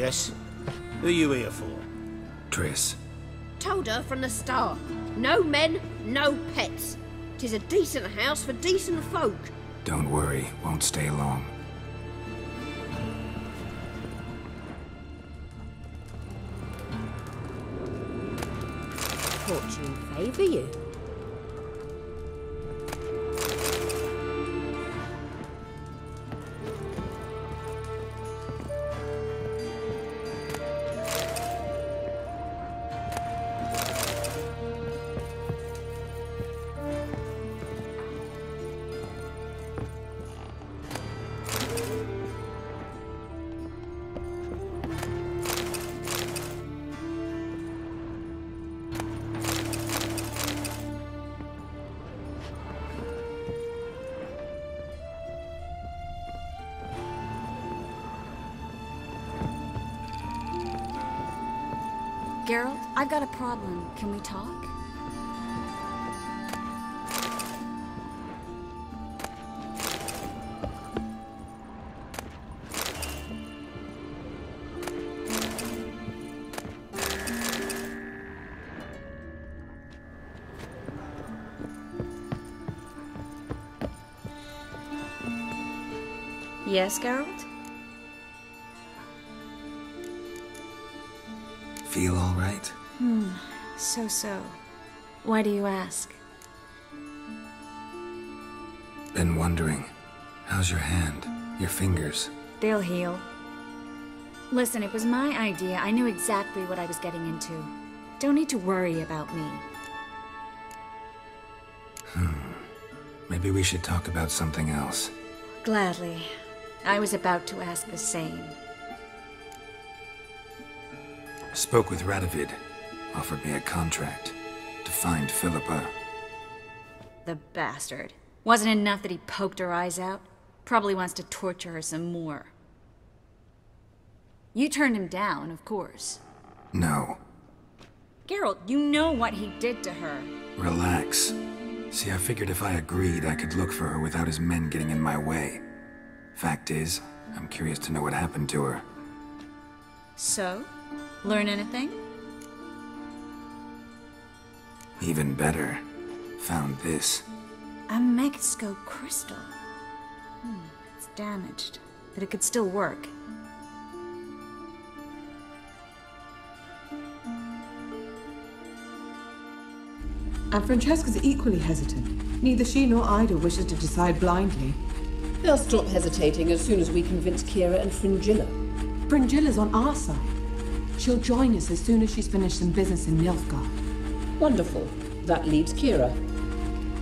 Yes? Who are you here for? Triss. Told her from the start. No men, no pets. 'Tis a decent house for decent folk. Don't worry, won't stay long. Fortune favour you. Geralt, I've got a problem. Can we talk? Yes, Geralt? Feel all right? So. Why do you ask? Been wondering. How's your hand? Your fingers? They'll heal. Listen, it was my idea. I knew exactly what I was getting into. Don't need to worry about me. Maybe we should talk about something else. Gladly. I was about to ask the same. Spoke with Radovid. Offered me a contract to find Philippa. The bastard. Wasn't enough that he poked her eyes out? Probably wants to torture her some more. You turned him down, of course. No. Geralt, you know what he did to her. Relax. See, I figured if I agreed, I could look for her without his men getting in my way. Fact is, I'm curious to know what happened to her. So? Learn anything? Even better. Found this. A Mexico crystal. It's damaged, but it could still work. And Francesca's equally hesitant. Neither she nor Ida wishes to decide blindly. They'll stop hesitating as soon as we convince Kira and Fringilla. Fringilla's on our side. She'll join us as soon as she's finished some business in Nilfgaard. Wonderful. That leaves Kira.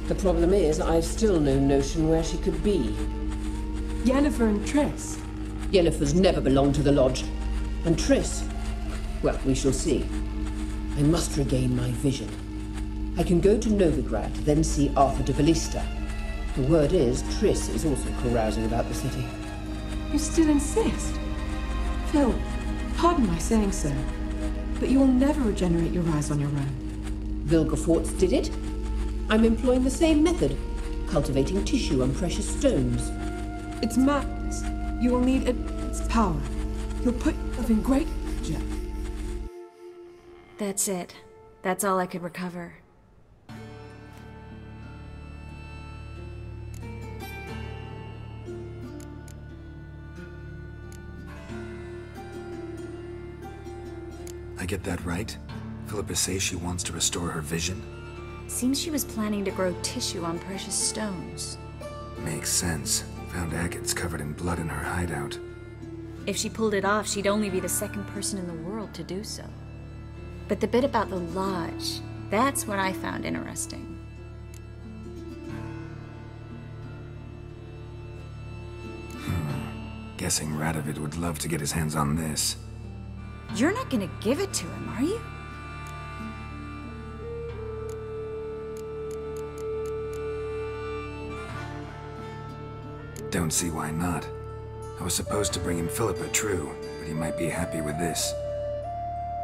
The problem is, I've still no notion where she could be. Yennefer and Triss. Yennefer's never belonged to the Lodge. And Triss, well, we shall see. I must regain my vision. I can go to Novigrad, then see Arthur de Ballista. The word is, Triss is also carousing about the city. You still insist? Phil, pardon my saying so, but you will never regenerate your eyes on your own. Vilgefortz did it. I'm employing the same method, cultivating tissue and precious stones. It's madness. You will need its power. You'll put yourself in great danger. That's it. That's all I could recover. I get that right? Philippa says she wants to restore her vision? Seems she was planning to grow tissue on precious stones. Makes sense. Found agates covered in blood in her hideout. If she pulled it off, she'd only be the second person in the world to do so. But the bit about the Lodge, that's what I found interesting. Guessing Radovid would love to get his hands on this. You're not gonna give it to him, are you? Don't see why not. I was supposed to bring him Philippa, true, but he might be happy with this.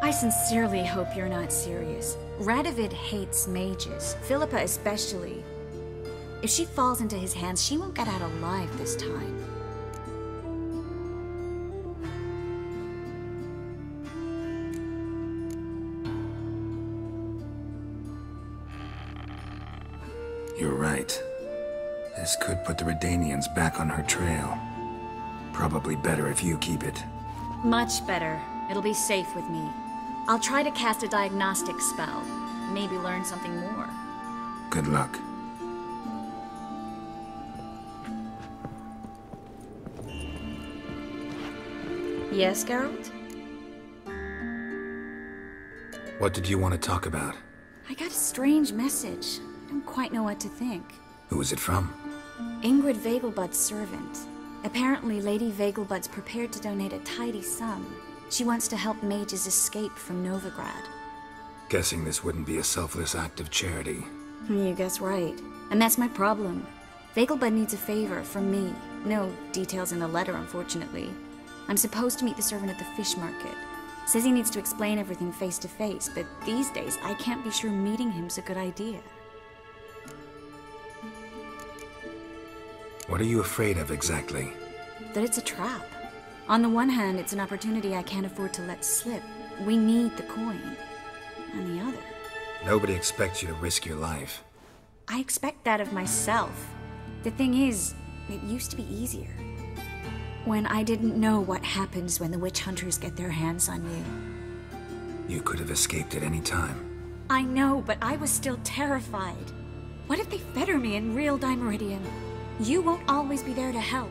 I sincerely hope you're not serious. Radovid hates mages, Philippa especially. If she falls into his hands, she won't get out alive this time. You're right. This could put the Redanians back on her trail. Probably better if you keep it. Much better. It'll be safe with me. I'll try to cast a diagnostic spell. Maybe learn something more. Good luck. Yes, Geralt? What did you want to talk about? I got a strange message. I don't quite know what to think. Who was it from? Ingrid Vegelbud's servant. Apparently, Lady Vegelbud's prepared to donate a tidy sum. She wants to help mages escape from Novigrad. Guessing this wouldn't be a selfless act of charity. You guess right. And that's my problem. Vegelbud needs a favor from me. No details in the letter, unfortunately. I'm supposed to meet the servant at the fish market. Says he needs to explain everything face to face, but these days I can't be sure meeting him's a good idea. What are you afraid of exactly? That it's a trap. On the one hand, it's an opportunity I can't afford to let slip. We need the coin. On the other... Nobody expects you to risk your life. I expect that of myself. The thing is, it used to be easier. When I didn't know what happens when the witch hunters get their hands on you. You could have escaped at any time. I know, but I was still terrified. What if they fetter me in real Dimeridium? You won't always be there to help.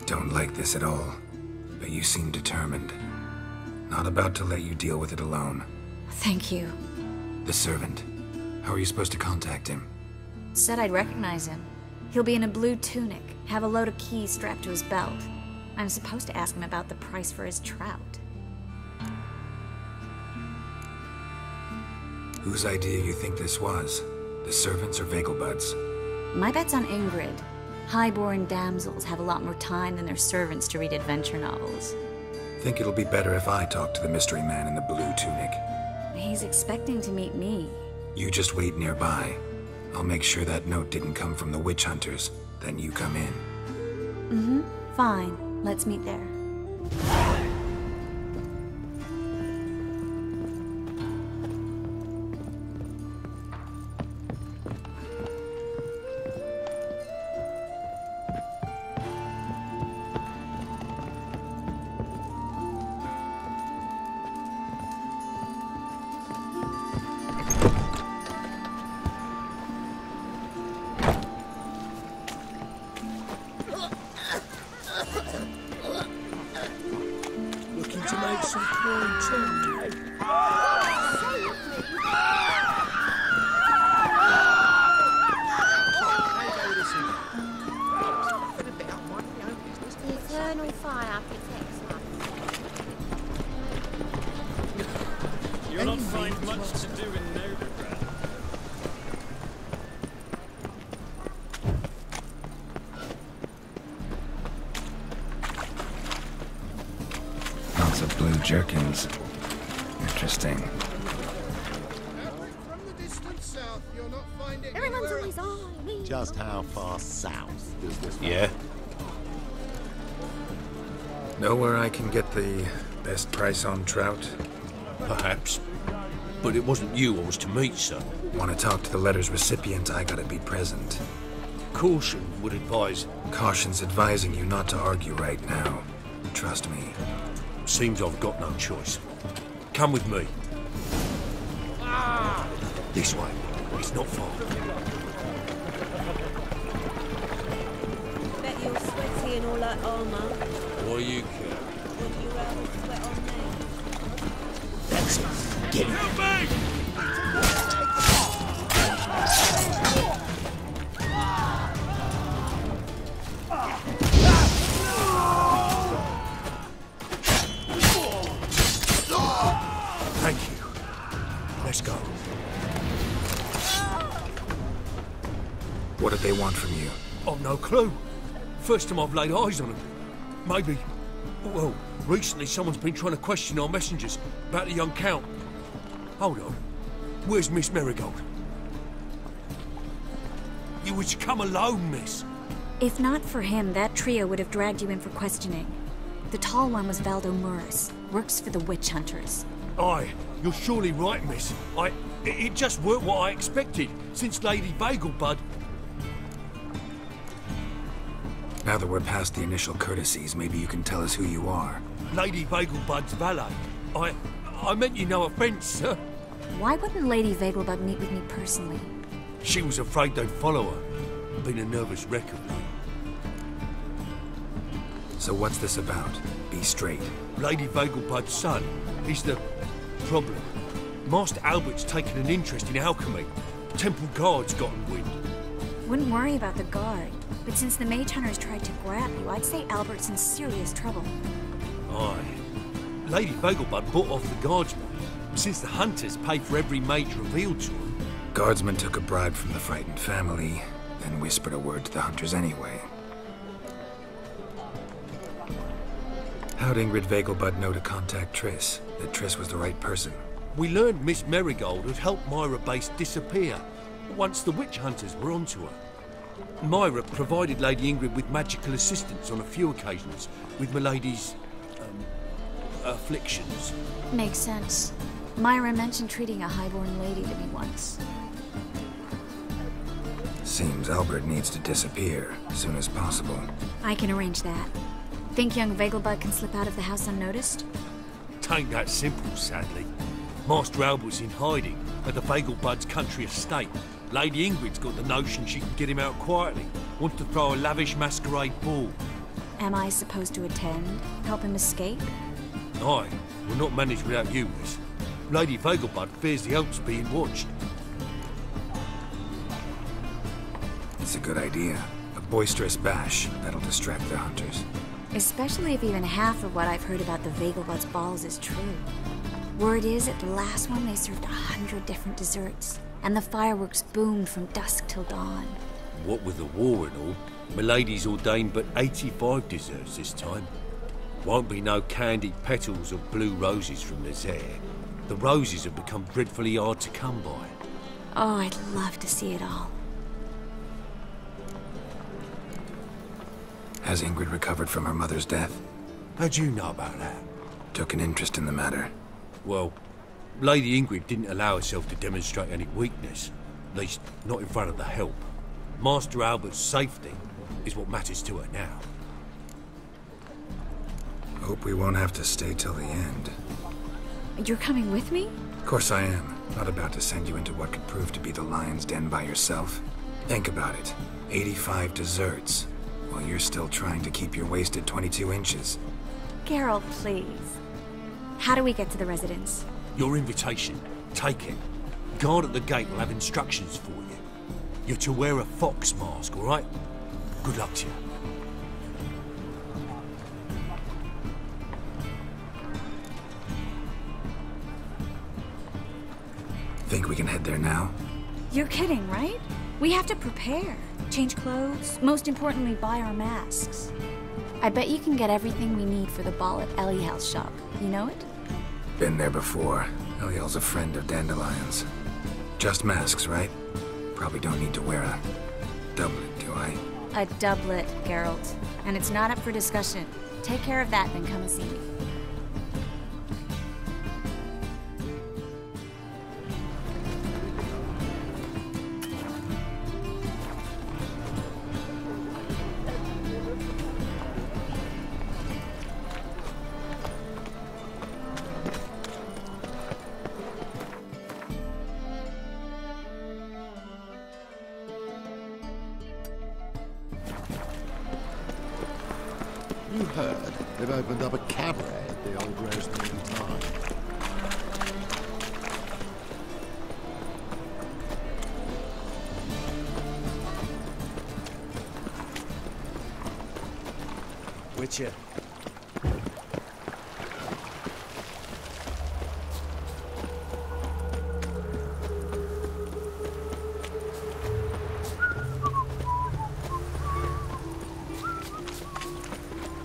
Don't like this at all, but you seem determined. Not about to let you deal with it alone. Thank you. The servant. How are you supposed to contact him? Said I'd recognize him. He'll be in a blue tunic, have a load of keys strapped to his belt. I'm supposed to ask him about the price for his trout. Whose idea you think this was? The servants or Vegelbud's? My bet's on Ingrid. High-born damsels have a lot more time than their servants to read adventure novels. Think it'll be better if I talk to the mystery man in the blue tunic. He's expecting to meet me. You just wait nearby. I'll make sure that note didn't come from the witch hunters. Then you come in. Mm-hmm. Fine. Let's meet there. You'll not find much to do in Novigrad. Lots of blue jerkins. Interesting. Everyone's always on me. Just how far south does this run? Yeah? Know where I can get the best price on trout? Perhaps. But it wasn't you I was to meet, sir. Want to talk to the letter's recipient, I gotta be present. Caution would advise. Caution's advising you not to argue right now. Trust me. Seems I've got no choice. Come with me. This way. It's not far. Bet you're sweaty in all that armour. What do you care? Would you rather sweat on me? Excellent. Get it. Thank you. Let's go. What did they want from you? I've no clue. First time I've laid eyes on them. Maybe... Well, recently someone's been trying to question our messengers about the young Count. Hold on. Where's Miss Marigold? You was to come alone, miss. If not for him, that trio would have dragged you in for questioning. The tall one was Valdo Muris, works for the witch hunters. Aye, you're surely right, miss. It just weren't what I expected, since Lady Bagelbud... Now that we're past the initial courtesies, maybe you can tell us who you are. Lady Bagelbud's valet. I meant you no offence, sir. Why wouldn't Lady Vegelbud meet with me personally? She was afraid they'd follow her. Been a nervous wreck of late. So what's this about? Be straight. Lady Vegelbud's son. He's the problem. Master Albert's taken an interest in alchemy. Temple Guard's gotten wind. Wouldn't worry about the guard, but since the mage hunters tried to grab you, I'd say Albert's in serious trouble. Aye. Lady Vegelbud bought off the guardsman, since the hunters pay for every mage revealed to them. Guardsman took a bribe from the frightened family, then whispered a word to the hunters anyway. How'd Ingrid Vegelbud know to contact Triss? That Triss was the right person? We learned Miss Marigold had helped Myra Base disappear once the witch hunters were onto her. Myra provided Lady Ingrid with magical assistance on a few occasions with Milady's afflictions. Makes sense. Myra mentioned treating a highborn lady to me once. Seems Albert needs to disappear as soon as possible. I can arrange that. Think young Vegelbud can slip out of the house unnoticed? Tain't that simple, sadly. Master Albert's in hiding at the Vegelbud's country estate. Lady Ingrid's got the notion she can get him out quietly. Wants to throw a lavish masquerade ball. Am I supposed to attend? Help him escape? Aye, we'll not manage without you, miss. Lady Vegelbud fears the Alps being watched. It's a good idea. A boisterous bash that'll distract the hunters. Especially if even half of what I've heard about the Vegelbud's balls is true. Word is, at the last one they served 100 different desserts, and the fireworks boomed from dusk till dawn. What with the war and all, Milady's ordained but 85 desserts this time. Won't be no candied petals of blue roses from Nazaire. The roses have become dreadfully hard to come by. Oh, I'd love to see it all. Has Ingrid recovered from her mother's death? How'd you know about that? Took an interest in the matter. Well, Lady Ingrid didn't allow herself to demonstrate any weakness. At least, not in front of the help. Master Albert's safety is what matters to her now. Hope we won't have to stay till the end. You're coming with me? Of course I am. Not about to send you into what could prove to be the lion's den by yourself. Think about it. 85 desserts, while you're still trying to keep your waist at 22 inches. Geralt, please. How do we get to the residence? Your invitation. Take it. Guard at the gate will have instructions for you. You're to wear a fox mask, all right? Good luck to you. Think we can head there now? You're kidding, right? We have to prepare. Change clothes. Most importantly, buy our masks. I bet you can get everything we need for the ball at Eliel's shop. You know it? Been there before. Eliel's a friend of Dandelion's. Just masks, right? Probably don't need to wear a doublet, do I? A doublet, Geralt. And it's not up for discussion. Take care of that, then come and see me. You heard? They've opened up a cabaret at the old Rosemary Time. Witcher.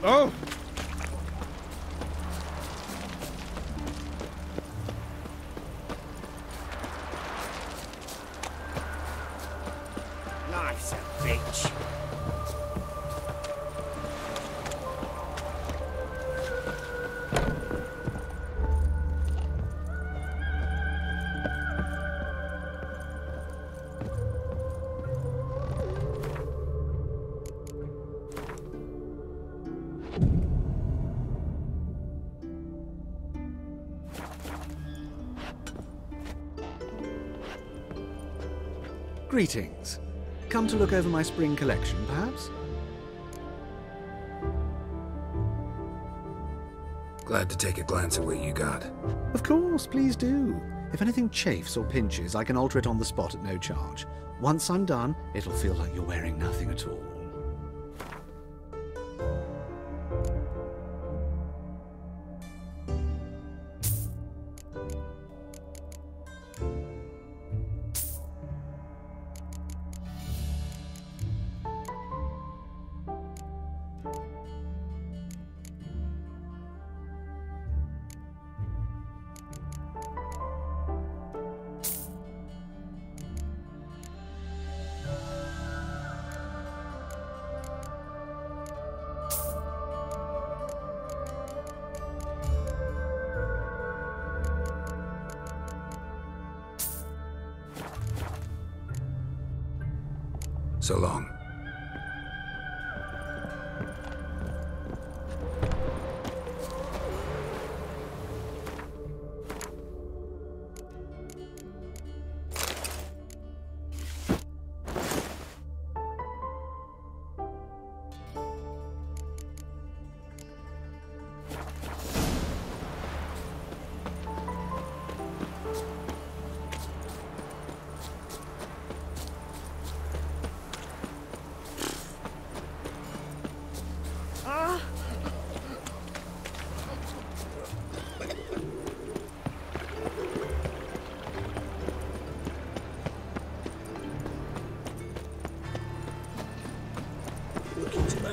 Oh! Life's a bitch. Greetings. Come to look over my spring collection, perhaps? Glad to take a glance at what you got. Of course, please do. If anything chafes or pinches, I can alter it on the spot at no charge. Once I'm done, it'll feel like you're wearing nothing at all. So long.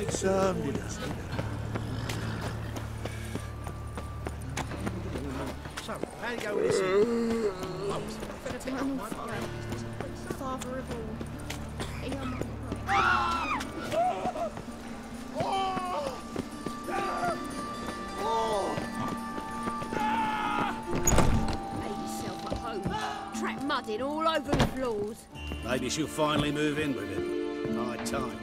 Some dinner. So, how do you go with this? Father of all. Made yourself at home. Track mudding all over the floors. Maybe she'll finally move in with him. High time.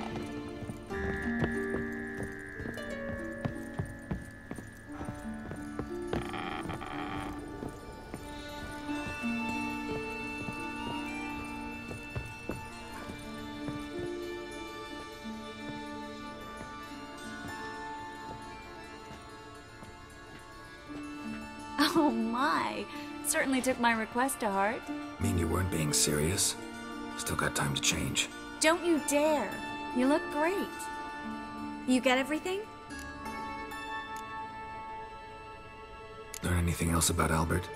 Oh my! Certainly took my request to heart. Mean you weren't being serious? Still got time to change. Don't you dare! You look great. You get everything? Learn anything else about Albert?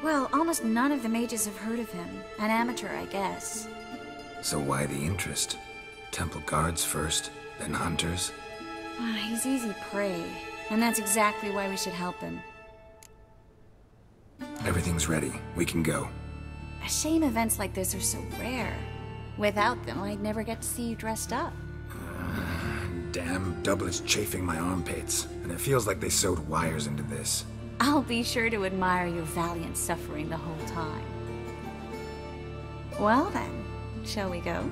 Well, almost none of the mages have heard of him. An amateur, I guess. So why the interest? Temple guards first, then hunters? He's easy prey, and that's exactly why we should help him. Everything's ready. We can go. A shame events like this are so rare. Without them, I'd never get to see you dressed up. Damn doublet's chafing my armpits, and it feels like they sewed wires into this. I'll be sure to admire your valiant suffering the whole time. Well then, shall we go?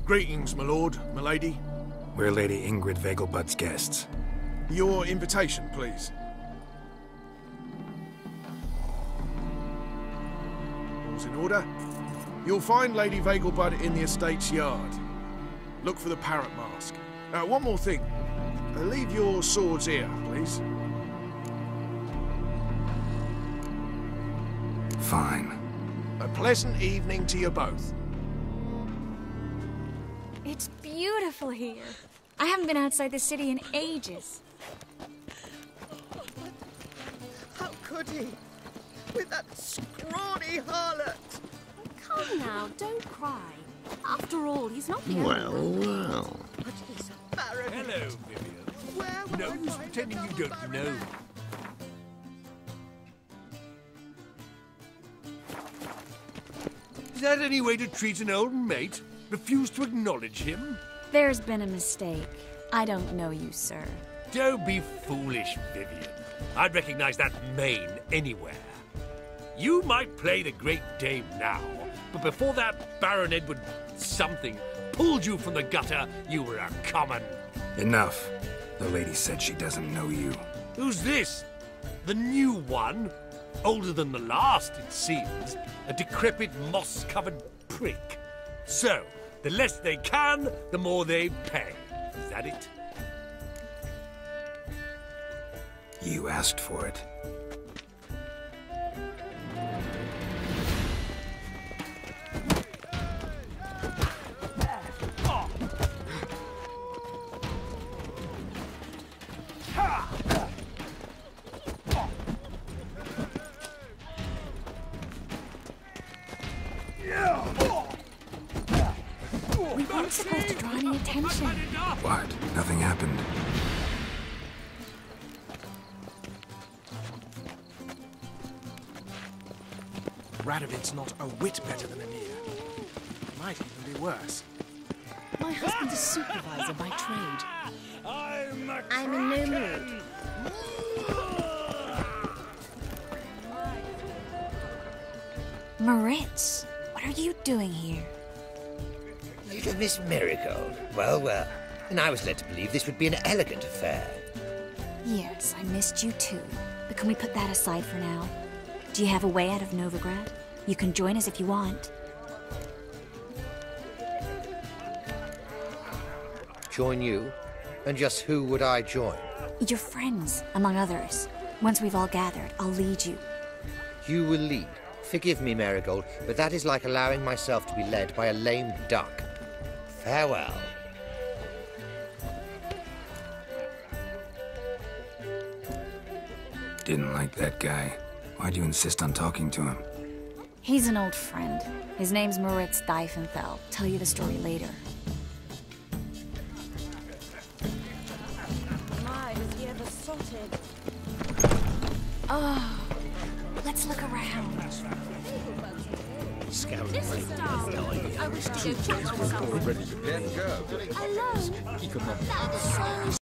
Greetings, my lord, my lady. We're Lady Ingrid Vegelbud's guests. Your invitation, please. All's in order. You'll find Lady Vegelbud in the estate's yard. Look for the parrot mask. One more thing. Leave your swords here, please. Fine. A pleasant evening to you both. It's beautiful here. I haven't been outside the city in ages. How could he? With that scrawny harlot! Come now, don't cry. After all, he's not the only one. Well. But he's a baron. Hello, Vivian. Where would No I use find pretending you another don't baronet? know. Is that any way to treat an old mate? Refuse to acknowledge him? There's been a mistake. I don't know you, sir. Don't be foolish, Vivian. I'd recognize that mane anywhere. You might play the Great Dame now, but before that Baron Edward something pulled you from the gutter, you were a common. Enough. The lady said she doesn't know you. Who's this? The new one? Older than the last, it seems. A decrepit, moss-covered prick. So, the less they can, the more they pay. Is that it? You asked for it. We weren't supposed to draw any attention. What? Nothing happened. Radovid's not a whit better than Emir. Might even be worse. My husband's a supervisor by trade. I'm in no mood. Moritz, what are you doing here? Little Miss Marigold. Well, well. And I was led to believe this would be an elegant affair. Yes, I missed you too. But can we put that aside for now? Do you have a way out of Novigrad? You can join us if you want. Join you? And just who would I join? Your friends, among others. Once we've all gathered, I'll lead you. You will lead. Forgive me, Marigold, but that is like allowing myself to be led by a lame duck. Farewell. Didn't like that guy. Why'd you insist on talking to him? He's an old friend. His name's Moritz Diefenfeld. Tell you the story later. My, was he ever sorted? Oh, let's look around. This is Star. I wish to go chat with someone. Let go. Hello. He could not. That was so